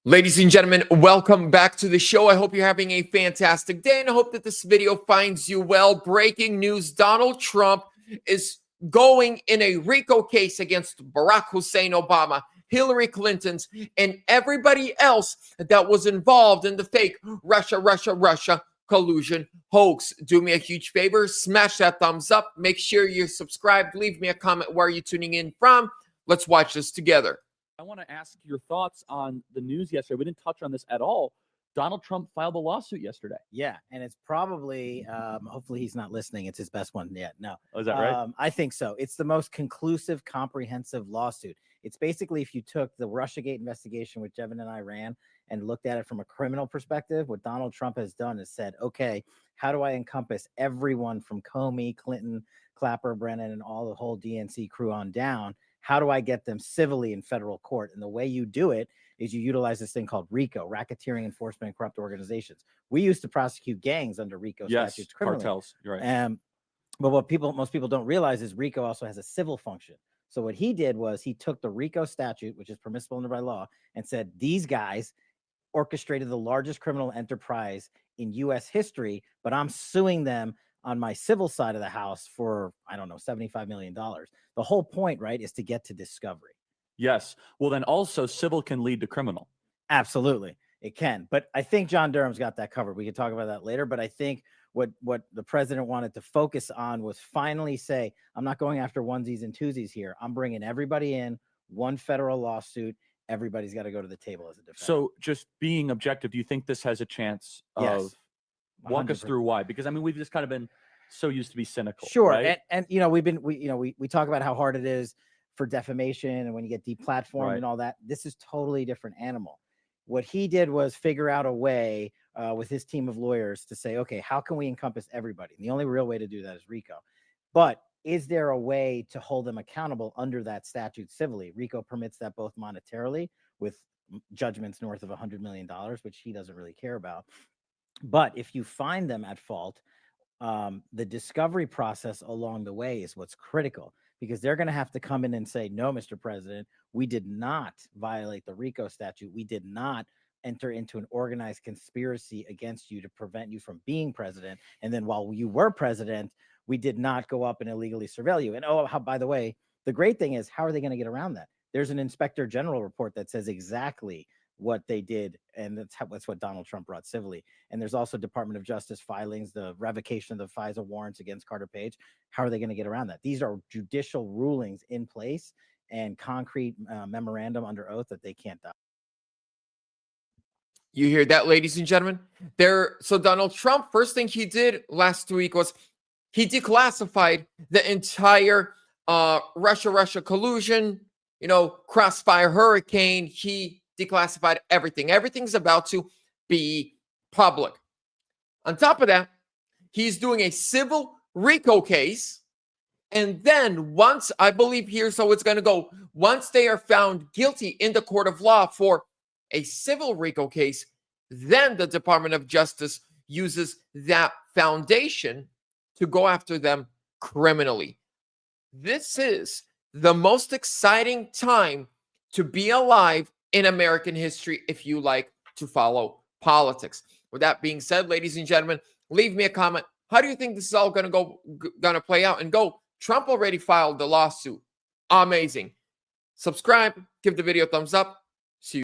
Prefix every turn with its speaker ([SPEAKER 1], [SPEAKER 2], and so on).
[SPEAKER 1] Ladies and gentlemen, welcome back to the show. I hope you're having a fantastic day and I hope that this video finds you well. Breaking news, Donald Trump is going in a Rico case against Barack Hussein Obama, Hillary Clinton's, and everybody else that was involved in the fake Russia collusion hoax. Do me a huge favor, smash that thumbs up. Make sure you're subscribed. Leave me a comment where you're tuning in from. Let's watch this together.
[SPEAKER 2] I want to ask your thoughts on the news yesterday. We didn't touch on this at all. Donald Trump filed a lawsuit yesterday.
[SPEAKER 3] Yeah, and it's probably, hopefully he's not listening. It's his best one yet. No.
[SPEAKER 2] Oh, is that right?
[SPEAKER 3] I think so. It's the most conclusive, comprehensive lawsuit. It's basically if you took the Russiagate investigation, which Devin and I ran, and looked at it from a criminal perspective, what Donald Trump has done is said, okay, how do I encompass everyone from Comey, Clinton, Clapper, Brennan, and all the whole DNC crew on down? How do I get them civilly in federal court? And the way you do it is you utilize this thing called RICO, Racketeering Enforcement and Corrupt Organizations. We used to prosecute gangs under RICO statutes criminally.
[SPEAKER 2] Cartels, you're right.
[SPEAKER 3] But what most people don't realize is RICO also has a civil function. So what he did was he took the RICO statute, which is permissible under by law, and said these guys orchestrated the largest criminal enterprise in U.S. history, but I'm suing them on my civil side of the house for, I don't know, $75 million. The whole point, right, is to get to discovery.
[SPEAKER 2] Yes. Well, then also civil can lead to criminal.
[SPEAKER 3] Absolutely. It can. But I think John Durham's got that covered. We can talk about that later. But I think what the president wanted to focus on was finally say, I'm not going after onesies and twosies here. I'm bringing everybody in, one federal lawsuit. Everybody's got to go to the table as a defense.
[SPEAKER 2] So just being objective, do you think this has a chance of...
[SPEAKER 3] Yes.
[SPEAKER 2] Walk us through why, because I mean we've just kind of been so used to be cynical.
[SPEAKER 3] Sure,
[SPEAKER 2] right?
[SPEAKER 3] and you know we talk about how hard it is for defamation and when you get deplatformed and all that. This is totally different animal. What he did was figure out a way with his team of lawyers to say, okay, how can we encompass everybody? And the only real way to do that is RICO. But is there a way to hold them accountable under that statute civilly? RICO permits that both monetarily with judgments north of $100 million, which he doesn't really care about. But if you find them at fault, the discovery process along the way is what's critical, because they're going to have to come in and say, no, Mr. President, we did not violate the RICO statute. We did not enter into an organized conspiracy against you to prevent you from being president. And then while you were president, we did not go up and illegally surveil you. And by the way, the great thing is, how are they going to get around that? There's an inspector general report that says exactly what they did, and that's what Donald Trump brought civilly. And there's also Department of Justice filings, the revocation of the FISA warrants against Carter Page. How are they going to get around that? These are judicial rulings in place and concrete memorandum under oath that they can't die.
[SPEAKER 1] You hear that, ladies and gentlemen? So Donald Trump, first thing he did last week was he declassified the entire Russia collusion, crossfire hurricane. He declassified everything. Everything's about to be public. On top of that, he's doing a civil RICO case. And then once, I believe here's how it's going to go. Once they are found guilty in the court of law for a civil RICO case, then the Department of Justice uses that foundation to go after them criminally. This is the most exciting time to be alive in American history if you like to follow politics. With that being said, ladies and gentlemen, leave me a comment. How do you think this is all going to play out? And go, Trump already filed the lawsuit. Amazing. Subscribe, give the video a thumbs up.